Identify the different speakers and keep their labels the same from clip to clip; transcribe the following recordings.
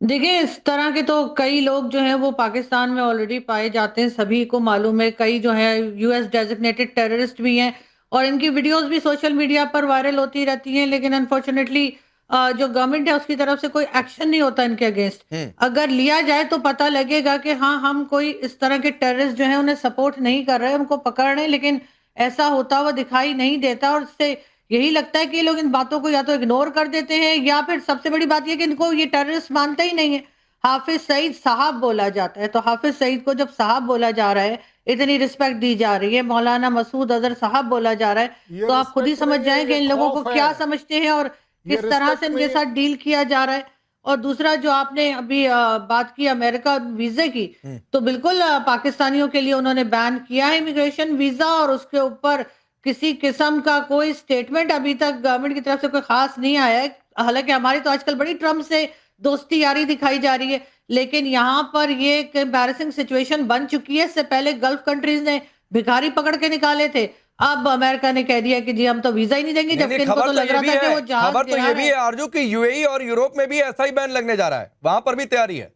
Speaker 1: देखिए, इस तरह के तो कई लोग जो हैं वो पाकिस्तान में ऑलरेडी पाए जाते हैं, सभी को मालूम है। कई जो है यूएस डेज़िग्नेटेड टेररिस्ट भी हैं और इनकी वीडियोज़ भी सोशल मीडिया पर वायरल होती रहती हैं, लेकिन अनफॉर्च्युनेटली जो गवर्नमेंट है उसकी तरफ से कोई एक्शन नहीं होता इनके अगेंस्ट।
Speaker 2: हुँ।
Speaker 1: अगर लिया जाए तो पता लगेगा कि हाँ, हम कोई इस तरह के टेररिस्ट जो हैं उन्हें सपोर्ट नहीं कर रहे हैं, उनको पकड़ रहे हैं, लेकिन ऐसा होता हुआ दिखाई नहीं देता और इससे यही लगता है कि ये लोग इन बातों को या तो इग्नोर कर देते हैं या फिर सबसे बड़ी बात ये है कि इनको ये टेररिस्ट मानते ही नहीं है। हाफ़िज़ सईद साहब बोला जाता है, तो हाफ़िज़ सईद को जब साहब बोला जा रहा है, इतनी रिस्पेक्ट दी जा रही है, मौलाना मसूद अज़हर साहब बोला जा रहा है,
Speaker 3: ये
Speaker 1: तो आप खुद ही
Speaker 3: रिस्पेक्ट
Speaker 1: समझ
Speaker 3: नहीं है,
Speaker 1: जाएँ कि
Speaker 3: ये
Speaker 1: इन लोगों को
Speaker 3: खौफ
Speaker 1: क्या
Speaker 3: है।
Speaker 1: समझते हैं और
Speaker 3: ये
Speaker 1: किस तरह से
Speaker 3: रिस्पेक्ट
Speaker 1: इनके
Speaker 3: नहीं है।
Speaker 1: साथ डील किया जा रहा है। और दूसरा जो आपने अभी बात की अमेरिका वीज़े की,
Speaker 2: हुँ।
Speaker 1: तो बिल्कुल पाकिस्तानियों के लिए उन्होंने बैन किया है इमिग्रेशन वीज़ा और उसके ऊपर किसी किस्म का कोई स्टेटमेंट अभी तक गवर्नमेंट की तरफ से कोई ख़ास नहीं आया है। हालाँकि हमारी तो आजकल बड़ी ट्रम्प से दोस्ती यारी दिखाई जा रही है, लेकिन यहाँ पर ये एक एम्बैरेसिंग सिचुएशन बन चुकी है। इससे पहले गल्फ कंट्रीज़ ने भिखारी पकड़ के निकाले थे। अब अमेरिका ने कह दिया कि जी हम तो वीज़ा ही नहीं देंगे,
Speaker 2: नहीं, नहीं,
Speaker 1: जबकि इनको
Speaker 2: खबर
Speaker 1: तो
Speaker 2: तो
Speaker 1: लग
Speaker 2: ये
Speaker 1: रहा
Speaker 2: भी
Speaker 1: था कि
Speaker 2: है,
Speaker 1: वो जहाज़
Speaker 2: खबर तो
Speaker 1: गया
Speaker 2: ये भी
Speaker 1: है।
Speaker 2: है आरजू कि यूएई और यूरोप में भी ऐसा ही बैन लगने जा रहा है। वहाँ पर भी तैयारी है।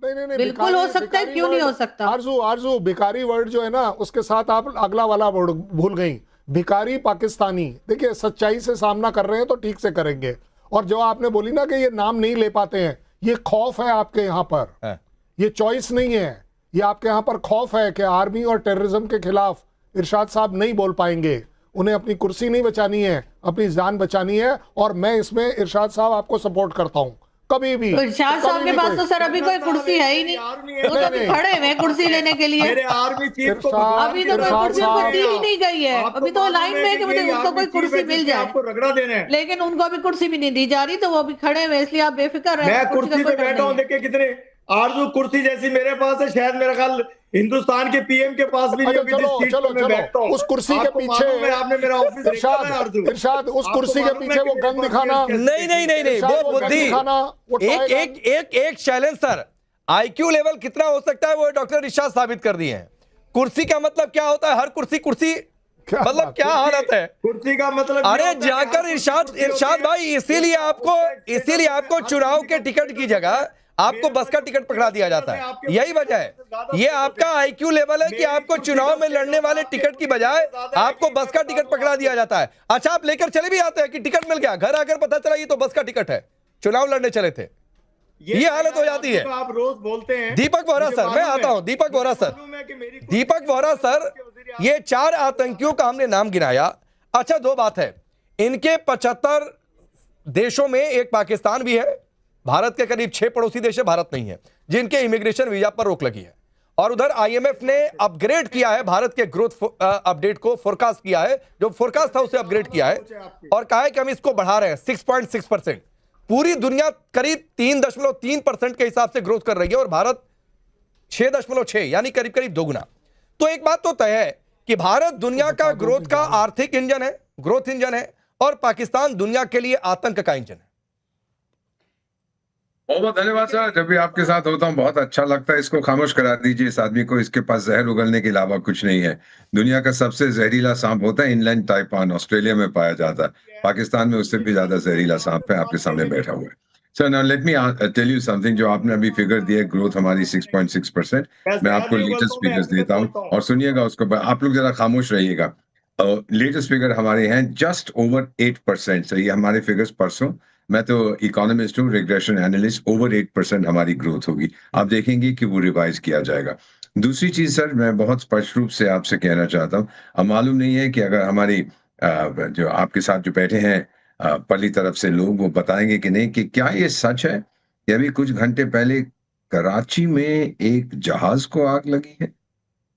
Speaker 3: नहीं, नहीं, नहीं,
Speaker 1: बिल्कुल हो
Speaker 3: भिखारी
Speaker 1: सकता है,
Speaker 3: भिखारी
Speaker 1: क्यों नहीं
Speaker 3: वर्ड
Speaker 1: हो सकता?
Speaker 3: आरज़ू आरज़ू भिखारी वर्ड जो है ना, उसके साथ आप अगला वाला वर्ड भूल गई। भिखारी पाकिस्तानी। देखिए, सच्चाई से सामना कर रहे हैं तो ठीक से करेंगे। और जो आपने बोली ना कि ये नाम नहीं ले पाते हैं, ये खौफ है आपके यहाँ पर।
Speaker 2: है।
Speaker 3: ये चॉइस नहीं है। ये आपके यहाँ पर खौफ है कि आर्मी और टेररिज्म के खिलाफ इरशाद साहब नहीं बोल पाएंगे। उन्हें अपनी कुर्सी नहीं बचानी है, अपनी जान बचानी है। और मैं इसमें इरशाद साहब आपको सपोर्ट करता हूँ, कभी भी।
Speaker 1: तो इरशाद साहब
Speaker 3: कभी
Speaker 1: के
Speaker 3: भी
Speaker 1: पास
Speaker 3: कोई
Speaker 1: तो सर अभी कोई कुर्सी है ही नहीं। वो तो अभी
Speaker 3: नहीं,
Speaker 1: खड़े हुए हैं कुर्सी लेने के लिए।
Speaker 4: मेरे आर्मी चीफ को
Speaker 3: इरशाद
Speaker 1: अभी तो कोई
Speaker 3: इरशाद
Speaker 1: कुर्सी उनको
Speaker 3: साहब
Speaker 1: दी ही नहीं गई है।
Speaker 4: आपको
Speaker 1: अभी तो
Speaker 4: मालूम
Speaker 1: लाइन
Speaker 4: है
Speaker 1: में है
Speaker 4: कि
Speaker 1: कि मुझे
Speaker 4: यही
Speaker 1: उनको
Speaker 4: आर्मी
Speaker 1: कोई
Speaker 4: चीफ
Speaker 1: कुर्सी
Speaker 4: है
Speaker 1: मिल
Speaker 4: जिसने
Speaker 1: जाए,
Speaker 4: आपको रगड़ा देना है।
Speaker 1: लेकिन उनको अभी कुर्सी भी नहीं दी जा रही, तो वो अभी खड़े हुए हैं, इसलिए आप बेफिक्र रहें,
Speaker 4: मैं
Speaker 1: कुर्सी का
Speaker 4: कुर्सी
Speaker 1: कोई
Speaker 4: पे
Speaker 1: डर
Speaker 4: बैठा
Speaker 1: नहीं
Speaker 4: हूं,
Speaker 1: है।
Speaker 4: देखिए कितने आरजू कुर्सी जैसी मेरे पास है, शायद मेरा ख्याल हिंदुस्तान के पीएम के पास भी नहीं
Speaker 3: अच्छा,
Speaker 4: होगी
Speaker 3: चलो
Speaker 4: जिस सीट
Speaker 3: चलो
Speaker 4: पर मैं
Speaker 3: चलो,
Speaker 4: बैठता हूं।
Speaker 3: उस कुर्सी के
Speaker 4: आपको
Speaker 3: पीछे
Speaker 4: मालूम है, आपने मेरा ऑफिस देखा
Speaker 3: इरशाद
Speaker 4: है आरजू।
Speaker 3: इरशाद उस
Speaker 4: आपको
Speaker 3: कुर्सी के
Speaker 4: मालूम है
Speaker 3: पीछे
Speaker 4: कि
Speaker 3: वो
Speaker 4: मेरे
Speaker 3: गन
Speaker 4: पास
Speaker 3: दिखाना।
Speaker 2: नहीं, नहीं, नहीं, नहीं,
Speaker 3: इरशाद
Speaker 2: वो
Speaker 3: गन
Speaker 2: बुद्धि।
Speaker 3: दिखाना, वो
Speaker 2: एक
Speaker 3: टॉय
Speaker 2: एक
Speaker 3: गन।
Speaker 2: एक एक चैलेंज सर, आईक्यू लेवल कितना हो सकता है वो डॉक्टर इरशाद साबित कर दिए हैं। कुर्सी का मतलब क्या होता है? हर कुर्सी कुर्सी
Speaker 3: क्या
Speaker 2: मतलब
Speaker 3: बात
Speaker 2: क्या हालत है?
Speaker 4: कुर्सी का मतलब ये
Speaker 2: अरे
Speaker 4: होता है कि
Speaker 2: जाकर
Speaker 4: हर
Speaker 2: इरशाद
Speaker 4: कुर्सी होती
Speaker 2: इरशाद
Speaker 4: है।
Speaker 2: भाई, इसीलिए आपको इसीलिए आपको चुनाव के टिकट की जगह आपको बस का टिकट पकड़ा दिया जाता है। यही वजह है। ये आपका आईक्यू लेवल है कि आपको चुनाव में लड़ने वाले टिकट की बजाय आपको बस का टिकट पकड़ा दिया जाता है। अच्छा, आप लेकर चले भी आते हैं कि टिकट मिल गया, घर आकर पता चला ये तो बस का टिकट है, चुनाव लड़ने चले थे। ये हालत हो जाती है।
Speaker 4: आप रोज बोलते हैं।
Speaker 2: दीपक वोरा
Speaker 4: मुझे
Speaker 2: सर, मैं
Speaker 4: मालूम
Speaker 2: आता
Speaker 4: है।
Speaker 2: हूं। दीपक वोरा सर,
Speaker 4: मालूम है कि मेरी कुर्सी
Speaker 2: दीपक वोरा सर, ये 4 आतंकियों का हमने नाम गिनाया। अच्छा, 2 बात है, इनके 75 देशों में एक पाकिस्तान भी है, भारत के करीब 6 पड़ोसी देश है, भारत नहीं है, जिनके इमिग्रेशन वीजा पर रोक लगी है। और उधर आईएमएफ ने अपग्रेड किया है भारत के ग्रोथ अपडेट को, फोरकास्ट किया है, जो फोरकास्ट था उसे अपग्रेड किया है और कहा है कि हम इसको बढ़ा रहे हैं 6.6%। पूरी दुनिया करीब 3.3% के हिसाब से ग्रोथ कर रही है और भारत 6.6, यानी करीब करीब दोगुना। तो एक बात तो तय है कि भारत दुनिया का ग्रोथ का आर्थिक इंजन है, ग्रोथ इंजन है, और पाकिस्तान दुनिया के लिए आतंक का इंजन है।
Speaker 5: बहुत बहुत धन्यवाद सर, जब भी आपके साथ होता हूँ बहुत अच्छा लगता है। इसको खामोश करा दीजिए इस आदमी को, इसके पास जहर उगलने के अलावा कुछ नहीं है। दुनिया का सबसे जहरीला सांप होता है इनलैंड टाइफन, ऑस्ट्रेलिया में पाया जाता है। पाकिस्तान में उससे भी ज्यादा जहरीला सांप है, आपके सामने बैठा हुआ है। Sir now let me tell you something, जो आपने अभी फिगर दिया ग्रोथ हमारी 6.6%, मैं आपको लेटेस्ट फिगर्स देता हूँ और सुनिएगा उसको, आप लोग जरा खामोश रहिएगा। लेटेस्ट फिगर हमारे हैं जस्ट ओवर 8%। सही, हमारे फिगर्स परसों, मैं तो इकोनॉमिस्ट हूँ, रिग्रेशन एनालिस्ट, ओवर 8% हमारी ग्रोथ होगी। आप देखेंगे कि वो रिवाइज किया जाएगा। दूसरी चीज सर, मैं बहुत स्पष्ट रूप से आपसे कहना चाहता हूँ, अब मालूम नहीं है कि अगर हमारी जो आपके साथ जो बैठे हैं पल्ली तरफ से लोग, वो बताएंगे कि नहीं कि क्या ये सच है कि अभी कुछ घंटे पहले कराची में एक जहाज को आग लगी है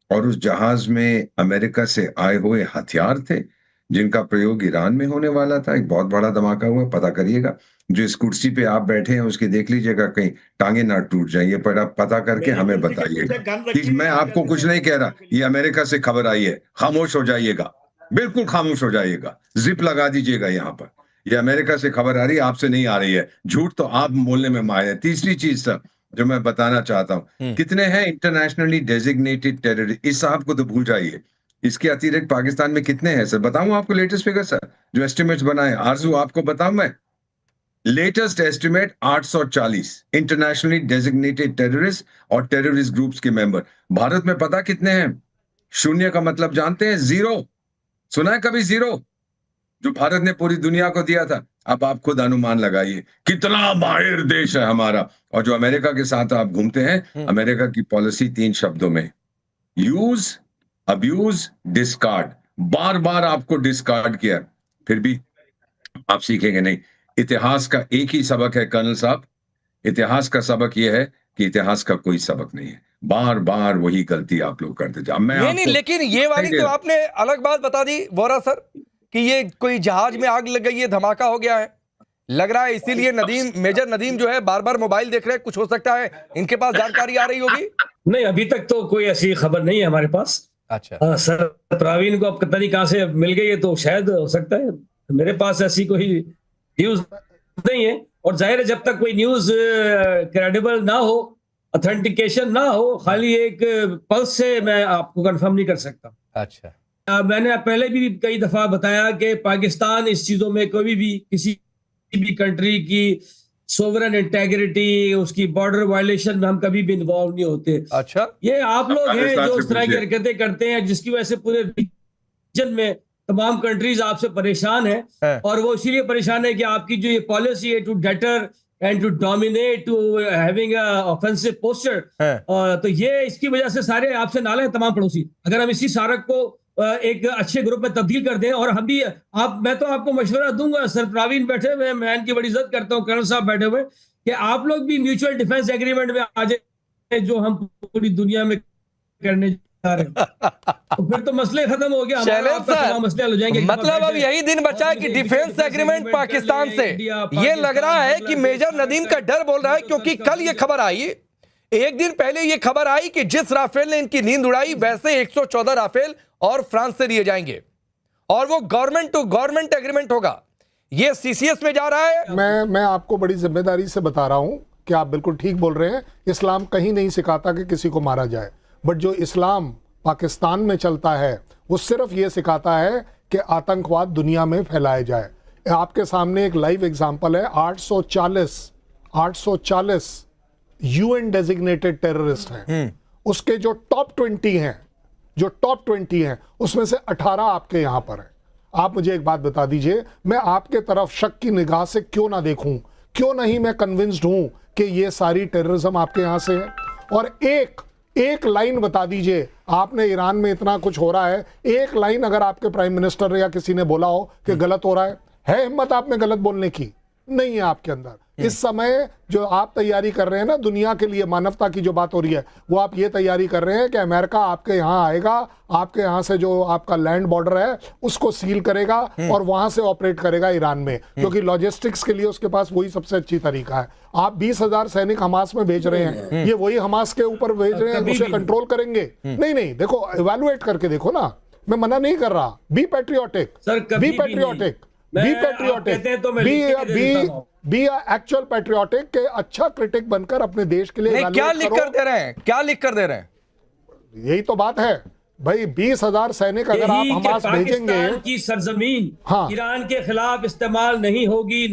Speaker 5: और उस जहाज में अमेरिका से आए हुए हथियार थे जिनका प्रयोग ईरान में होने वाला था। एक बहुत बड़ा धमाका हुआ, पता करिएगा। जो इस कुर्सी पे आप बैठे हैं उसकी देख लीजिएगा कहीं टांगे ना टूट जाए, ये पर आप पता करके हमें बताइएगा। कि मैं आपको कुछ नहीं कह रहा, ये अमेरिका से खबर आई है, खामोश हो जाइएगा, बिल्कुल खामोश हो जाइएगा, जिप लगा दीजिएगा यहाँ पर। ये अमेरिका से खबर आ रही है, आपसे नहीं आ रही है। झूठ तो आप बोलने में माहिर है। तीसरी चीज सर जो मैं बताना चाहता हूँ, कितने हैं इंटरनेशनली डेजिग्नेटेड टेररिस्ट, इस साहब को तो भूल जाइए। इसके अतिरिक्त पाकिस्तान में कितने हैं सर, बताऊं आपको लेटेस्ट फिगर सर, जो एस्टिमेट्स बनाए। आरजू आपको बताऊं मैं, latest estimate 840 internationally designated terrorist और टेररिस्ट ग्रुप्स के मेंबर। भारत में पता कितने हैं? शून्य का मतलब जानते हैं? जीरो। सुना है कभी जीरो? जो भारत ने पूरी दुनिया को दिया था। अब आप खुद अनुमान लगाइए कितना माहिर देश है हमारा। और जो अमेरिका के साथ आप घूमते हैं, अमेरिका की पॉलिसी 3 शब्दों में, यूज, अब्यूज, डिस्कार्ड। बार बार आपको डिस्कार्ड किया, फिर भी आप सीखेंगे नहीं। इतिहास का एक ही सबक है कर्नल साहब, इतिहास का सबक यह है कि इतिहास का कोई सबक नहीं है। बार बार वही गलती आप लोग करते जाओ।
Speaker 2: नहीं, लेकिन ये वाली तो आपने अलग बात बता दी वोरा सर कि ये कोई जहाज में आग लग गई है, धमाका हो गया है, लग रहा है इसीलिए मेजर नदीम जो है बार बार मोबाइल देख रहे हैं। कुछ हो सकता है इनके पास जानकारी आ रही होगी।
Speaker 6: नहीं, अभी तक तो कोई ऐसी खबर नहीं है हमारे पास।
Speaker 2: अच्छा
Speaker 6: सर प्रवीण को अब पता नहीं कहां से मिल गई है, तो शायद हो सकता है। मेरे पास ऐसी कोई न्यूज नहीं है, और जाहिर है जब तक कोई न्यूज क्रेडिबल ना हो, ऑथेंटिकेशन ना हो, खाली एक पल्स से मैं आपको कंफर्म नहीं कर सकता।
Speaker 2: अच्छा,
Speaker 6: मैंने पहले भी कई दफा बताया कि पाकिस्तान इस चीजों में कभी भी किसी भी कंट्री की सोवरेन इंटेग्रिटी, उसकी बॉर्डर वायलेशन में हम कभी भी इन्वॉल्व नहीं होते।
Speaker 2: अच्छा,
Speaker 6: ये आप लोग हैं
Speaker 5: पाकिस्तान
Speaker 6: जो
Speaker 5: से
Speaker 6: इस तरह की
Speaker 5: पूछिए।
Speaker 6: हरकतें करते हैं, जिसकी वजह से पूरे रीजन में तमाम कंट्रीज आपसे परेशान
Speaker 2: है।
Speaker 6: हैं, और वो इसीलिए परेशान है कि आपकी जो ये पॉलिसी है to deter and to dominate, to having a offensive posture, तो ये इसकी वजह से सारे आपसे नाले हैं तमाम पड़ोसी। अगर हम इसी सारक को एक अच्छे ग्रुप में तब्दील कर दें, और हम भी मैं तो आपको मशवरा दूंगा, सर प्रवीण बैठे हुए, मैं इनकी बड़ी इज्जत करता हूँ, कर्नल साहब बैठे हुए, कि आप लोग भी म्यूचुअल डिफेंस एग्रीमेंट में आ जाए जो हम पूरी दुनिया में करने जा रहे हैं। तो फिर तो मसले खत्म हो गया, हमारा आपका तमाम मसले हल हो जाएंगे।
Speaker 2: मतलब अब यही दिन बचा है कि डिफेंस एग्रीमेंट पाकिस्तान से, ये लग रहा है कि मेजर नदीम का डर बोल रहा है, क्योंकि कल ये खबर आई, एक दिन पहले ये खबर आई कि जिस राफेल ने इनकी नींद उड़ाई वैसे 114 राफेल और फ्रांस से लिए जाएंगे, और वो गवर्नमेंट टू गवर्नमेंट एग्रीमेंट होगा। ये सीसीएस में जा रहा है।
Speaker 3: मैं आपको बड़ी जिम्मेदारी से बता रहा हूं कि आप बिल्कुल ठीक बोल रहे हैं। इस्लाम कहीं नहीं सिखाता कि किसी को मारा जाए, बट जो इस्लाम पाकिस्तान में चलता है वो सिर्फ ये सिखाता है कि आतंकवाद दुनिया में फैलाया जाए। आपके सामने एक लाइव एग्जांपल है। 840 यूएन डेजिग्नेटेड टेररिस्ट हैं, उसके जो टॉप 20 हैं उसमें से 18 आपके यहां पर हैं। आप मुझे एक बात बता दीजिए, मैं आपके तरफ शक की निगाह से क्यों ना देखूं? क्यों नहीं मैं कन्विंस्ड हूं कि ये सारी टेररिज्म आपके यहां से है? और एक लाइन बता दीजिए, आपने ईरान में इतना कुछ हो रहा है, एक लाइन अगर आपके प्राइम मिनिस्टर या किसी ने बोला हो कि गलत हो रहा है हिम्मत आप में गलत बोलने की? नहीं है आपके अंदर। इस समय जो आप तैयारी कर रहे हैं ना, दुनिया के लिए मानवता की जो बात हो रही है, वो आप ये तैयारी कर रहे हैं कि अमेरिका आपके यहाँ आएगा, आपके यहाँ से जो आपका लैंड बॉर्डर है उसको सील करेगा और वहां से ऑपरेट करेगा ईरान में, क्योंकि लॉजिस्टिक्स के लिए उसके पास वही सबसे अच्छी तरीका है। आप 20,000 सैनिक हमास में भेज रहे हैं, ये वही हमास के ऊपर भेज रहे हैं, उसे कंट्रोल करेंगे? नहीं, देखो इवैल्यूएट करके देखो ना, मैं मना नहीं कर रहा। Be patriotic, be patriotic, be patriotic, be actual patriotic के अच्छा क्रिटिक बनकर अपने देश के लिए
Speaker 2: क्या लिख कर दे रहे हैं, क्या लिख कर दे रहे हैं?
Speaker 3: यही तो बात है भाई। 20,000 सैनिक अगर आप हमास भेजेंगे,
Speaker 6: की सरजमीन
Speaker 3: हाँ,
Speaker 6: ईरान के खिलाफ इस्तेमाल नहीं होगी।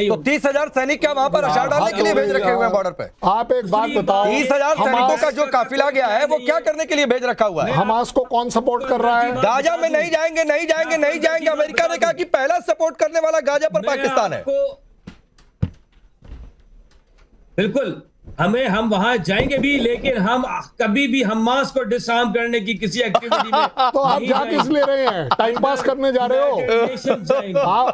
Speaker 2: तो 30,000 सैनिक क्या वहां पर अशार डालने के लिए भेज रखे हुए हैं बॉर्डर पे?
Speaker 3: आप एक बात बताओ,
Speaker 2: 30,000 सैनिकों का जो काफिला गया है वो क्या करने के लिए भेज रखा हुआ है?
Speaker 3: हमास को कौन सपोर्ट कर रहा है?
Speaker 2: गाजा में नहीं जाएंगे, नहीं जाएंगे, नहीं जाएंगे। अमेरिका ने कहा कि पहला सपोर्ट करने वाला गाजा पर पाकिस्तान है।
Speaker 6: बिल्कुल, हम वहां जाएंगे भी, लेकिन हम कभी भी हमास को डिसआर्म करने की किसी एक्टिविटी में
Speaker 3: तो आप जा किस ले रहे हैं? टाइम पास करने जा रहे हो?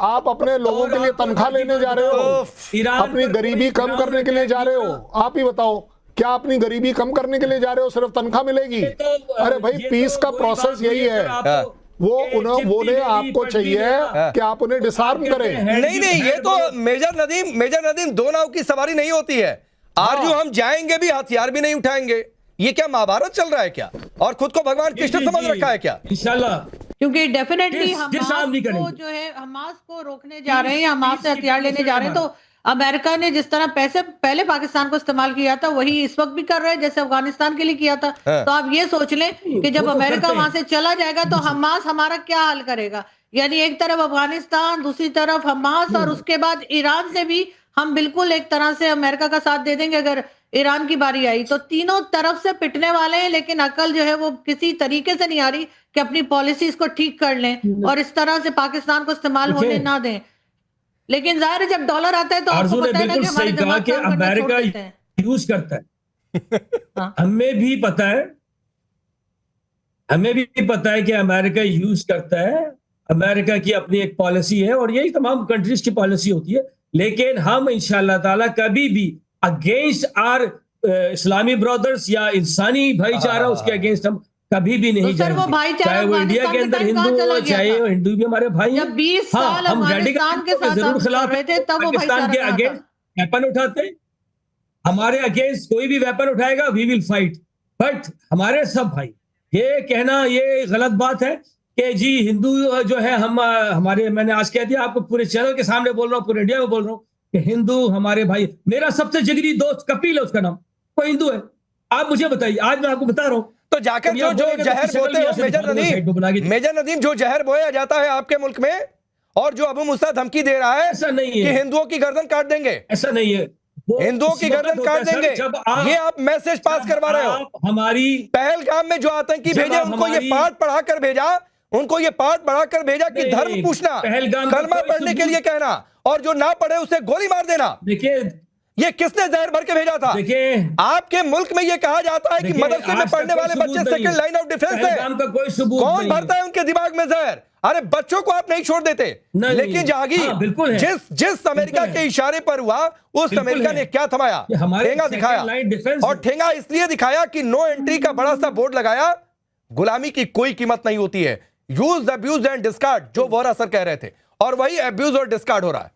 Speaker 3: आप अपने लोगों के लिए तनख्वाह लेने जा रहे हो? अपनी गरीबी कम करने के लिए जा रहे हो? आप ही बताओ, क्या अपनी गरीबी कम करने के लिए जा रहे हो? सिर्फ तनख्वाह मिलेगी? अरे भाई, पीस का प्रोसेस यही है। वो आपको चाहिए कि आप उन्हें डिसआर्म करें।
Speaker 2: नहीं, ये तो मेजर नदीम, दो नाव की सवारी नहीं होती है। आज जो हम जाएंगे भी हथियार भी नहीं उठाएंगे। ये क्या महाभारत चल रहा है क्या? और खुद को भगवान कृष्ण समझ रखा है क्या?
Speaker 6: इंशाल्लाह,
Speaker 1: क्योंकि डेफिनेटली
Speaker 6: हमास
Speaker 1: को जो है हमास को रोकने जा रहे हैं या हमास से हथियार लेने जा रहे हैं, तो अमेरिका ने जिस तरह पैसे पहले पाकिस्तान को इस्तेमाल किया था वही इस वक्त भी कर रहे हैं, जैसे अफगानिस्तान के लिए किया था। तो आप ये सोच लें कि जब अमेरिका वहां से चला जाएगा तो हमास हमारा क्या हाल करेगा। यानी एक तरफ अफगानिस्तान, दूसरी तरफ हमास और उसके बाद ईरान से भी हम बिल्कुल एक तरह से अमेरिका का साथ दे देंगे अगर ईरान की बारी आई। तो तीनों तरफ से पिटने वाले हैं, लेकिन अकल जो है वो किसी तरीके से नहीं आ रही कि अपनी पॉलिसीज को ठीक कर लें और इस तरह से पाकिस्तान को इस्तेमाल होने ना दें। लेकिन जाहिर है जब डॉलर आता है तो आपको
Speaker 6: आरजू ने
Speaker 1: पता है ना कि
Speaker 6: बिल्कुल
Speaker 1: हमारे
Speaker 6: सही कहा
Speaker 1: दिमाग
Speaker 6: कि
Speaker 1: काम करना छोड़
Speaker 6: अमेरिका
Speaker 1: देते हैं।
Speaker 6: यूज करता है।
Speaker 1: हाँ।
Speaker 6: हमें भी पता है कि अमेरिका यूज करता है। अमेरिका की अपनी एक पॉलिसी है और यही तमाम कंट्रीज की पॉलिसी होती है। लेकिन हम इंशाअल्लाह ताला कभी भी अगेंस्ट आर इस्लामी ब्रदर्स या इंसानी भाईचारा उसके अगेंस्ट हम कभी भी नहीं
Speaker 1: तो सर वो
Speaker 6: जाएंगे।
Speaker 1: भाईचारा
Speaker 6: चाहे वो इंडिया के
Speaker 1: अफगानिस्तान
Speaker 6: अंदर
Speaker 1: के टाइम
Speaker 6: हिंदू
Speaker 1: कहाँ चला
Speaker 6: हो,
Speaker 1: गया
Speaker 6: चाहे
Speaker 1: था?
Speaker 6: वो हिंदू भी हमारे भाई हैं।
Speaker 1: जब 20 साल
Speaker 6: हम
Speaker 1: अफगानिस्तान के साथ
Speaker 6: जरूर
Speaker 1: हम
Speaker 6: खिलाफ
Speaker 1: कर रहे थे तब वो
Speaker 6: पाकिस्तान
Speaker 1: भाईचारा
Speaker 6: के
Speaker 1: कहाँ
Speaker 6: अगेंस्ट
Speaker 1: था?
Speaker 6: वेपन उठाते हैं। हमारे अगेंस्ट कोई भी वेपन उठाएगा वी विल फाइट। बट हमारे सब भाई, ये कहना ये गलत बात है कि जी हिंदू जो है हम हमारे, मैंने आज कह दिया आपको, पूरे चैनल के सामने बोल रहा हूँ, पूरे इंडिया में बोल रहा हूँ कि हिंदू हमारे भाई। मेरा सबसे जिगरी दोस्त कपिल है, उसका नाम, वो हिंदू है। आप मुझे बताइए, आज मैं आपको बता रहा हूँ।
Speaker 2: तो जाकर जो जहर बोते हो मेजर नदीम, जो जहर बोया जाता है आपके मुल्क में और जो अबू मूसा धमकी दे रहा है
Speaker 6: ऐसा नहीं
Speaker 2: कि
Speaker 6: है,
Speaker 2: हिंदुओं की गर्दन काट देंगे,
Speaker 6: ऐसा नहीं है,
Speaker 2: हिंदुओं की गर्दन काट देंगे, ये आप मैसेज पास करवा रहे हो।
Speaker 6: हमारी
Speaker 2: पहलगाम में जो आतंकी भेजे उनको ये पाठ पढ़ाकर भेजा, उनको ये पाठ पढ़ाकर भेजा कि धर्म पूछना, कलमा पढ़ने के लिए कहना, और जो ना पढ़े उसे गोली मार देना।
Speaker 6: देखिए
Speaker 2: ये किसने जहर भर के भेजा था?
Speaker 6: देखिए
Speaker 2: आपके मुल्क में ये कहा जाता है कि मदरसे में पढ़ने वाले बच्चे सेकंड लाइन ऑफ डिफेंस है। कौन भरता है उनके दिमाग में जहर? अरे बच्चों को आप नहीं छोड़ देते। लेकिन जहांगीर जिस अमेरिका के इशारे पर हुआ, उस अमेरिका ने क्या थमाया? ठेंगा दिखाया, और ठेंगा इसलिए दिखाया कि नो एंट्री का बड़ा सा बोर्ड लगाया। गुलामी की कोई कीमत नहीं होती है। यूज, अब्यूज एंड डिस्कार्ड, जो वोरा सर कह रहे थे, और वही अब्यूज और डिस्कार्ड हो रहा है।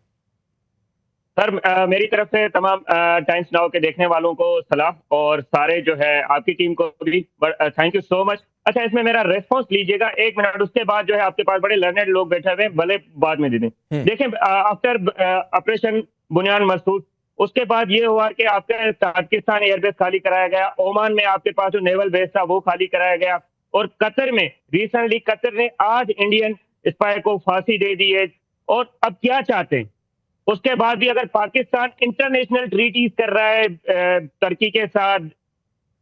Speaker 7: सर मेरी तरफ से तमाम टाइम्स नाउ के देखने वालों को सलाम, और सारे जो है आपकी टीम को भी थैंक यू सो मच। अच्छा, इसमें मेरा रेस्पॉन्स लीजिएगा 1 मिनट, उसके बाद जो है आपके पास बड़े लर्नेड लोग बैठे हुए, भले बाद में दे दें। देखें, आफ्टर ऑपरेशन बुनियान मसूद, उसके बाद ये हुआ कि आपका ताजिकिस्तान एयरबेस खाली कराया गया, ओमान में आपके पास जो नेवल बेस था वो खाली कराया गया, और कतर में रिसेंटली कतर ने आज इंडियन स्पाई को फांसी दे दी है। और अब क्या चाहते हैं? उसके बाद भी अगर पाकिस्तान इंटरनेशनल ट्रीटीज कर रहा है तुर्की के साथ,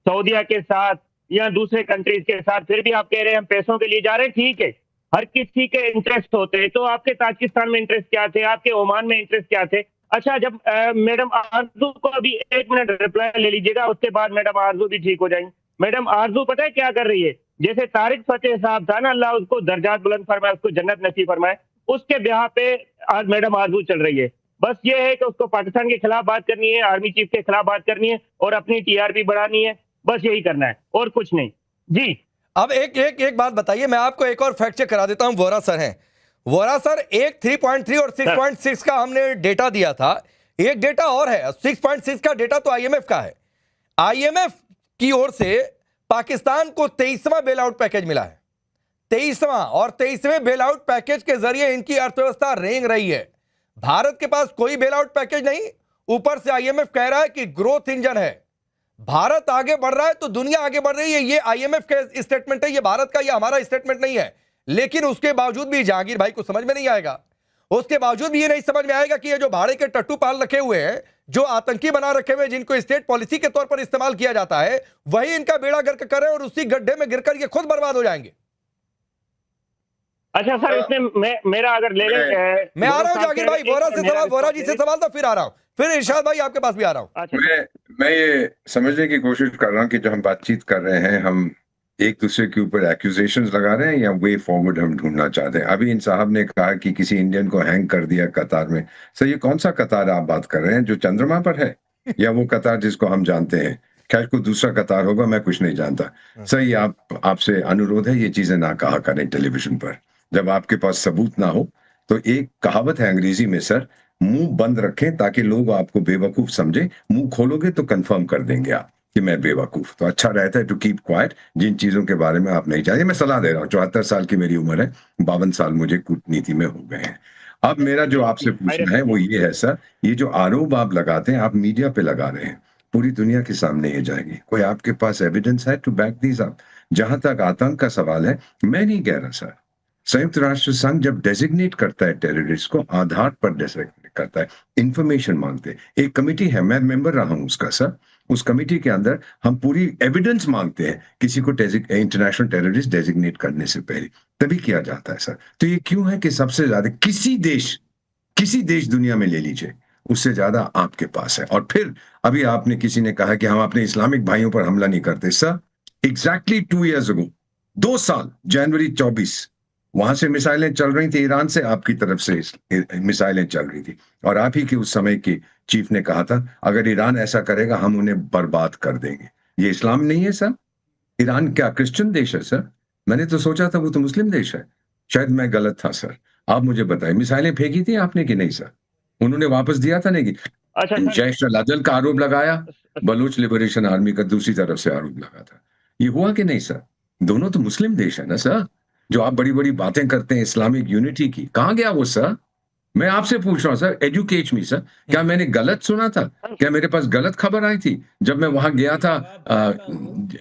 Speaker 7: सऊदीया के साथ या दूसरे कंट्रीज के साथ, फिर भी आप कह रहे हैं हम पैसों के लिए जा रहे हैं। ठीक है, हर किसी के इंटरेस्ट होते हैं, तो आपके ताजिकिस्तान में इंटरेस्ट क्या थे, आपके ओमान में इंटरेस्ट क्या थे? अच्छा, जब मैडम आरजू को अभी 1 मिनट रिप्लाई ले लीजिएगा, उसके बाद मैडम आरजू भी ठीक हो जाएंगी। मैडम आरजू पता है क्या कर रही है? जैसे तारिक फतेह साहब था ना, अल्लाह उसको दर्जात बुलंद फरमाए, उसको जन्नत नसीब फरमाए, उसके ब्याह पे आज मैडम आरजू चल रही है। बस ये है कि उसको पाकिस्तान के खिलाफ बात करनी है, आर्मी चीफ के खिलाफ बात करनी है, और अपनी टीआरपी बढ़ानी है। बस यही करना है और कुछ नहीं जी।
Speaker 2: अब एक बात बताइए, मैं आपको एक और फैक्ट चेक करा देता हूं। वोरा सर हैं, वोरा सर, एक 3.3 और 6.6 का हमने डेटा दिया था, एक डेटा और है 6.6 का डेटा तो आईएमएफ का है। आईएमएफ की ओर से पाकिस्तान को 23वां बेल आउट पैकेज मिला है, 23वां, और 23वें बेल आउट पैकेज के जरिए इनकी अर्थव्यवस्था रेंग रही है। भारत के पास कोई बेल आउट पैकेज नहीं, ऊपर से आईएमएफ कह रहा है कि ग्रोथ इंजन है। भारत आगे बढ़ रहा है तो दुनिया आगे बढ़ रही है। ये आईएमएफ का स्टेटमेंट है, ये भारत का, ये हमारा स्टेटमेंट नहीं है। लेकिन उसके बावजूद भी जहांगीर भाई को समझ में नहीं आएगा, उसके बावजूद भी ये नहीं समझ में आएगा कि ये जो भाड़े के टट्टू पाल रखे हुए हैं, जो आतंकी बना रखे हुए, जिनको स्टेट पॉलिसी के तौर पर इस्तेमाल किया जाता है, वही इनका बेड़ा गर्क कर रहे हैं और उसी गड्ढे में गिरकर ये खुद बर्बाद हो जाएंगे।
Speaker 7: अच्छा सर, इसमें मेरा अगर ले लें,
Speaker 2: मैं आ रहा हूं जहांगीर भाई, वोरा जी से सवाल था, फिर आ रहा हूं, फिर इरशाद भाई आपके पास भी आ रहा हूं।
Speaker 7: अच्छा।
Speaker 5: मैं ये समझने की कोशिश कर रहा हूं कि जो हम बातचीत कर रहे हैं, हम एक दूसरे के ऊपर एक्यूजेशंस लगा रहे हैं या वे फॉरवर्ड हम ढूंढना चाहते हैं। अभी इन साहब ने कहा कि किसी इंडियन को हैंग कर दिया कतार में। सर, ये कौन सा कतार आप बात कर रहे हैं, जो चंद्रमा पर है, या वो कतार जिसको हम जानते हैं? खैर, कोई दूसरा कतार होगा, मैं कुछ नहीं जानता। सर, ये आपसे अनुरोध है, ये चीजें ना कहा करें टेलीविजन पर जब आपके पास सबूत ना हो। तो एक कहावत है अंग्रेजी में सर, मुंह बंद रखें ताकि लोग आपको बेवकूफ समझे, मुंह खोलोगे तो कंफर्म कर देंगे आप कि मैं बेवकूफ। तो अच्छा रहता है टू कीप क्वाइट जिन चीजों के बारे में आप नहीं जानते। मैं सलाह दे रहा हूँ, 74 साल की मेरी उम्र है, 52 साल मुझे कूटनीति में हो गए हैं। अब मेरा जो आपसे पूछना है वो ये है सर, ये जो आरोप आप लगाते हैं, आप मीडिया पे लगा रहे हैं, पूरी दुनिया के सामने ये जाएगी। कोई आपके पास एविडेंस है टू बैक दीज अप? जहां तक आतंक का सवाल है, मैं नहीं कह रहा सर, संयुक्त राष्ट्र संघ जब डेजिग्नेट करता है टेररिस्ट को, आधार पर डेजिग्नेट करता है, इंफॉर्मेशन मांगते हैं। एक कमेटी है, मैं मेंबर रहा हूं उसका सर, उस कमेटी के अंदर हम पूरी एविडेंस मांगते हैं किसी को इंटरनेशनल टेररिस्ट डेजिग्नेट करने से पहले, तभी किया जाता है सर। तो ये क्यों है कि सबसे ज्यादा किसी देश दुनिया में ले लीजिए, उससे ज्यादा आपके पास है। और फिर अभी आपने, किसी ने कहा कि हम अपने इस्लामिक भाइयों पर हमला नहीं करते। सर, एग्जैक्टली 2 years ago, 2 साल, जनवरी 24, वहां से मिसाइलें चल रही थी, ईरान से आपकी तरफ से मिसाइलें चल रही थी, और आप ही के उस समय के चीफ ने कहा था अगर ईरान ऐसा करेगा हम उन्हें बर्बाद कर देंगे। ये इस्लाम नहीं है सर? ईरान क्या क्रिश्चियन देश है सर? मैंने तो सोचा था वो तो मुस्लिम देश है। शायद मैं गलत था सर, आप मुझे बताएं। मिसाइलें फेंकी थी आपने कि नहीं सर? उन्होंने वापस दिया था नहीं?
Speaker 7: अच्छा,
Speaker 5: जैश अल-अदल का आरोप लगाया, बलूच लिबरेशन आर्मी का दूसरी तरफ से आरोप लगा था। ये हुआ कि नहीं सर? दोनों तो मुस्लिम देश है ना सर। जो आप बड़ी बड़ी बातें करते हैं इस्लामिक यूनिटी की, कहां गया वो सर? मैं आपसे पूछ रहा हूं सर, एजुकेट मी सर, क्या मैंने गलत सुना था? क्या मेरे पास गलत खबर आई थी? जब मैं वहां गया था,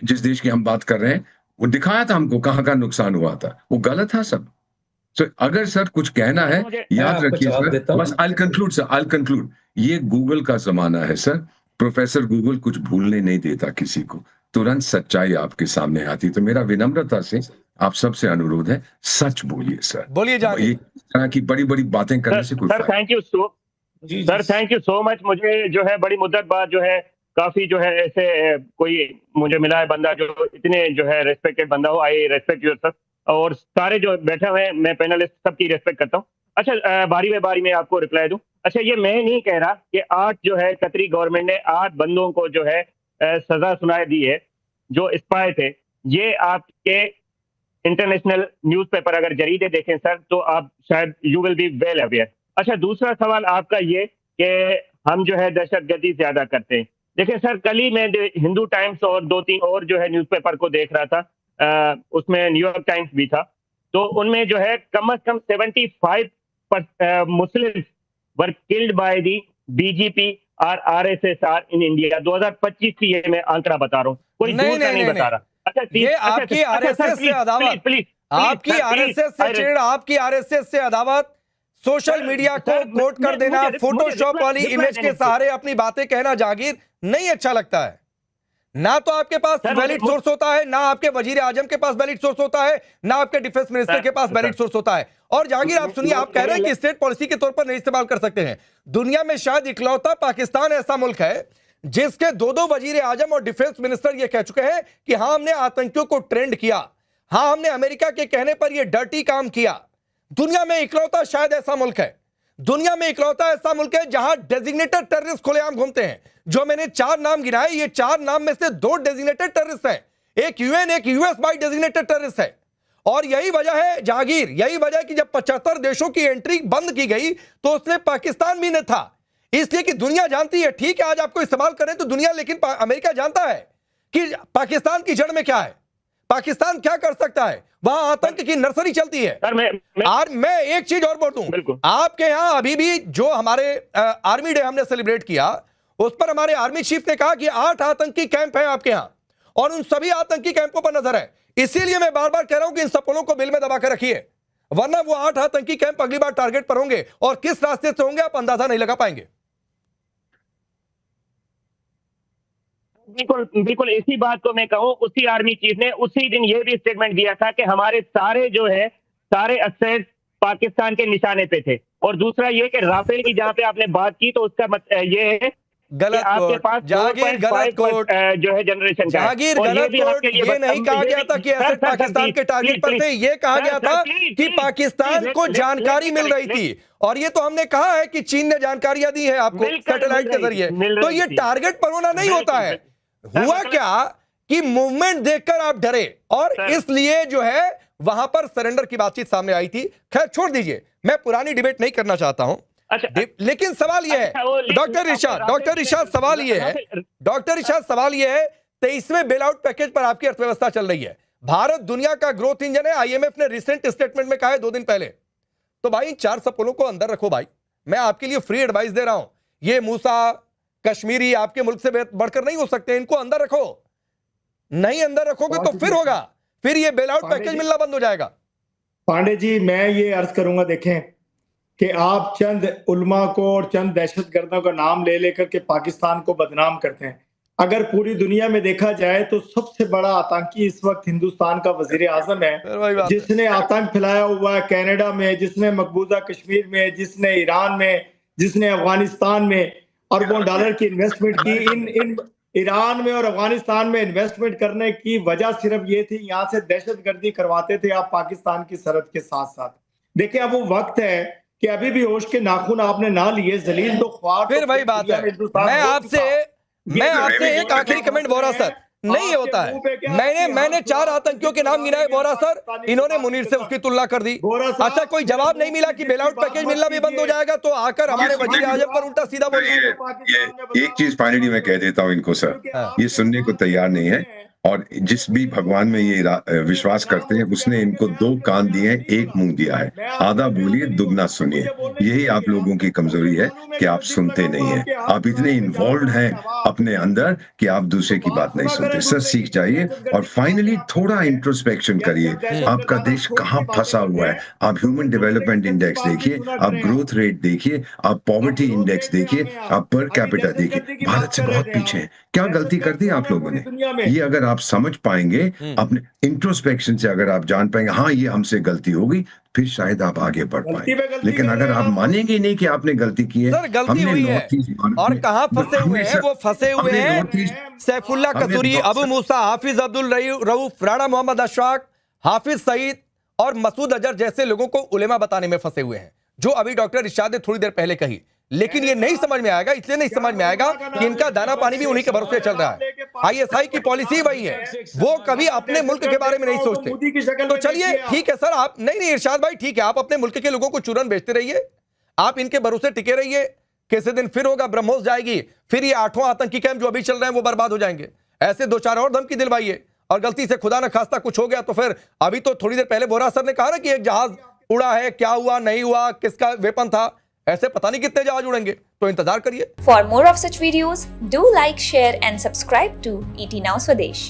Speaker 5: जिस देश की हम बात कर रहे हैं, वो दिखाया था हमको कहां का नुकसान हुआ था। वो गलत था सब। तो अगर सर कुछ कहना है, याद रखिए सर, बस I conclude sir, I conclude. ये गूगल का जमाना है सर, प्रोफेसर गूगल कुछ भूलने नहीं देता किसी को, तुरंत सच्चाई आपके सामने आती। तो मेरा विनम्रता से आप सबसे अनुरोध है, सच बोलिए सर।
Speaker 2: बोलिए जाके।
Speaker 5: ये तरह की बड़ी बड़ी बातें करने से कुछ
Speaker 7: sir, thank you so much. मुझे जो है बड़ी मुद्दत बाद जो है काफी जो है ऐसे कोई मुझे मिला है बंदा जो इतने जो है रेस्पेक्टेड बंदा हो। आई रेस्पेक्ट यूर सर, और सारे जो बैठे हुए हैं, मैं पैनलिस्ट सबकी रेस्पेक्ट करता हूँ। अच्छा, बारी में बारी में आपको रिप्लाई दूं। अच्छा, ये मैं नहीं कह रहा कि 8 जो है कतरी गवर्नमेंट ने 8 बंदों को जो है सजा सुनाई दी है जो स्पाई थे। ये आपके इंटरनेशनल न्यूज़पेपर अगर जरीदे देखें सर, तो आप शायद you will be well aware. अच्छा, दूसरा सवाल आपका ये कि हम जो है दहशतगर्दी ज्यादा करते हैं। देखिए सर, कल ही मैं हिंदू टाइम्स और 2-3 और जो है न्यूज़पेपर को देख रहा था, उसमें न्यूयॉर्क टाइम्स भी था, तो उनमें जो है कम से कम 75 Muslim were killed by the BJP और आरएसएस इन इंडिया। 2025 की ये मैं आंकड़ा बता रहा हूँ, कोई दूर का नहीं बता रहा। अच्छा,
Speaker 2: ये आपकी आरएसएस से अदावत, आपकी आरएसएस से चिढ़, आपकी आरएसएस से अदावत, सोशल मीडिया को कोट कर देना, फोटोशॉप वाली इमेज के सहारे अपनी बातें कहना जागीर नहीं अच्छा लगता है। ना तो आपके पास वैलिड सोर्स होता है, ना आपके वजीर आजम के पास वैलिड सोर्स होता है, ना आपके डिफेंस मिनिस्टर के पास वैलिड सोर्स होता है। और जहांगीर, आप सुनिए, आप कह रहे हैं कि स्टेट पॉलिसी के तौर पर नहीं इस्तेमाल कर सकते हैं। दुनिया में शायद इकलौता पाकिस्तान ऐसा मुल्क है जिसके 2-2 वजीर आजम और डिफेंस मिनिस्टर ये कह चुके हैं कि हां, हमने आतंकियों को ट्रेंड किया, हां, हमने अमेरिका के कहने पर यह डर्टी काम किया। दुनिया में इकलौता शायद ऐसा मुल्क है, दुनिया में इकलौता ऐसा मुल्क है जहां डेजिग्नेटेड टेररिस्ट खुलेआम घूमते हैं। जो मैंने 4 नाम गिनाए, ये 4 नाम में से 2 डेजिग्नेटेड टेररिस्ट हैं, एक यूएन, एक यूएस बाई डेजिग्नेटेड टेररिस्ट है। और यही वजह है जहांगीर, यही वजह है कि जब 75 देशों की एंट्री बंद की गई तो उसमें पाकिस्तान भी न था, इसलिए कि दुनिया जानती है, ठीक है आज आपको इस्तेमाल करें तो दुनिया, लेकिन अमेरिका जानता है कि पाकिस्तान की जड़ में क्या है, पाकिस्तान क्या कर सकता है, वहां आतंक की नर्सरी चलती है। मैं एक चीज और बोल दूं, आपके यहां अभी भी जो हमारे आर्मी डे हमने सेलिब्रेट किया, उस पर हमारे आर्मी चीफ ने कहा कि 8 आतंकी कैंप हैं आपके यहां और उन सभी आतंकी कैंपों पर नजर है। इसीलिए मैं बार बार कह रहा हूं कि इन सपोलों को बिल में दबा कर रखिए, वरना वो 8 आतंकी कैंप अगली बार टारगेट पर होंगे और किस रास्ते से होंगे आप अंदाजा नहीं लगा पाएंगे।
Speaker 7: बिल्कुल इसी बात को मैं कहूं, उसी आर्मी चीफ ने उसी दिन ये भी स्टेटमेंट दिया था कि हमारे सारे जो है सारे असेट्स पाकिस्तान के निशाने पे थे। और दूसरा ये कि राफेल की जहां पे आपने बात की, तो उसका ये है
Speaker 2: गलत
Speaker 7: आपके पास
Speaker 2: जहांगीर गलत कोट
Speaker 7: जो है जनरेशन का,
Speaker 2: जहांगीर गलत कोट। ये नहीं कहा गया था कि एसेट पाकिस्तान के टारगेट पर थे, ये कहा गया था कि पाकिस्तान को जानकारी मिल रही थी। और ये तो हमने कहा है कि चीन ने जानकारियां दी है आपको सैटेलाइट के जरिए, तो ये टारगेट पर होना नहीं होता है। हुआ क्या कि मूवमेंट देखकर आप डरे और इसलिए जो है वहां पर सरेंडर की बातचीत सामने आई थी। खैर छोड़ दीजिए, मैं पुरानी डिबेट नहीं करना चाहता हूं। अच्छा, लेकिन सवाल यह है डॉक्टर रिशाद, सवाल यह है डॉक्टर रिशाद, सवाल यह है 23वें बेल आउट पैकेज पर आपकी अर्थव्यवस्था चल रही है, भारत दुनिया का ग्रोथ इंजन है, आईएमएफ ने रिसेंट स्टेटमेंट में कहा है 2 दिन पहले। तो भाई 4 सपोलों को अंदर रखो भाई, मैं आपके लिए फ्री एडवाइस दे रहा हूं। ये मूसा कश्मीरी आपके मुल्क से बढ़कर नहीं हो सकते, इनको अंदर रखो, नहीं अंदर रखोगे तो फिर होगा, फिर ये बेल आउट पैकेज मिलना बंद हो जाएगा।
Speaker 4: पांडे जी, मैं ये अर्ज करूंगा, देखें कि आप चंद उलमा को और चंद दहशतगर्दों का नाम ले लेकर के पाकिस्तान को बदनाम करते हैं। अगर पूरी दुनिया में देखा जाए तो सबसे बड़ा आतंकी इस वक्त हिंदुस्तान का वजीर आजम है, जिसने आतंक फैलाया हुआ है कनाडा में, जिसने मकबूजा कश्मीर में, जिसने ईरान में, जिसने अफगानिस्तान में अरबों डॉलर की इन्वेस्टमेंट की। इन ईरान में और अफगानिस्तान में इन्वेस्टमेंट करने की वजह सिर्फ ये थी, यहाँ से दहशतगर्दी करवाते थे आप पाकिस्तान की सरहद के साथ साथ। देखिए, अब वो वक्त है कि अभी भी होश के नाखून आपने ना लिए, जलील तो ख्वार।
Speaker 2: फिर वही बात है, मैं आपसे एक आखिरी कमेंट बोरा सर, नहीं होता है। मैंने 4 आतंकियों के नाम गिनाए बोरा सर, इन्होंने मुनीर से उसकी तुलना कर दी। अच्छा, कोई जवाब नहीं मिला कि बेल आउट पैकेज मिलना भी बंद हो जाएगा, तो आकर हमारे वजीर आजम पर उल्टा सीधा बोल रहे।
Speaker 5: ये एक चीज फाइनली मैं कह देता हूं इनको सर, ये सुनने को तैयार नहीं है, और जिस भी भगवान में ये विश्वास करते हैं उसने इनको 2 कान दिए हैं, 1 मुंह दिया है। आधा बोलिए, दुगना सुनिए। यही आप लोगों की कमजोरी है कि आप सुनते नहीं हैं। आप इतने इन्वॉल्व हैं अपने अंदर कि आप दूसरे की बात नहीं सुनते। सर, सीख जाइए और फाइनली थोड़ा इंट्रोस्पेक्शन करिए। आपका देश कहाँ फंसा हुआ है। आप ह्यूमन डेवलपमेंट इंडेक्स देखिए, आप ग्रोथ रेट देखिए, आप पॉवर्टी इंडेक्स देखिए, आप पर कैपिटा देखिए, भारत से बहुत पीछे हैं। क्या गलती कर दी आप लोगों ने? ये अगर आप समझ पाएंगे, अपने इंट्रोस्पेक्शन से अगर आप जान पाएंगे हाँ ये हमसे गलती होगी, फिर शायद आप आगे बढ़ पाएंगे। लेकिन अगर आप मानेंगे नहीं कि आपने गलती की है,
Speaker 2: सर गलती हुई है, और कहां फंसे हुए हैं वो? फंसे हुए हैं सैफुल्ला कसूरी, अबू मूसा, हाफिज अब्दुल रऊफ, राणा मोहम्मद अशफाक, हाफिज सईद और मसूद अजहर जैसे लोगों को उलेमा बताने में फंसे हुए हैं, जो अभी डॉक्टर इरशाद ने थोड़ी देर पहले कही। लेकिन ये नहीं समझ में आएगा, इसलिए नहीं समझ में आएगा कि इनका दाना पानी भी उन्हीं के भरोसे चल रहा है। आईएसआई की पॉलिसी वही है, वो कभी अपने मुल्क के बारे में नहीं सोचते। तो चलिए ठीक है सर, आप नहीं इरशाद भाई, ठीक है, आप अपने मुल्क के लोगों को चूरन बेचते रहिए, आप इनके भरोसे टिके रहिए। किसी दिन फिर होगा, ब्रह्मोस जाएगी, फिर ये 8वां आतंकी कैंप जो अभी चल रहे हैं वो बर्बाद हो जाएंगे। ऐसे 2-4 और धमकी दिलवाइए, और गलती से खुदा न खास्ता कुछ हो गया तो फिर, अभी तो थोड़ी देर पहले बोरा सर ने कहा ना कि एक जहाज उड़ा है, क्या हुआ नहीं हुआ, किसका वेपन था, ऐसे पता नहीं कितने जहाज उड़ेंगे, तो इंतजार करिए।
Speaker 8: For more of such videos, do like, share and subscribe to ET Now Swadesh.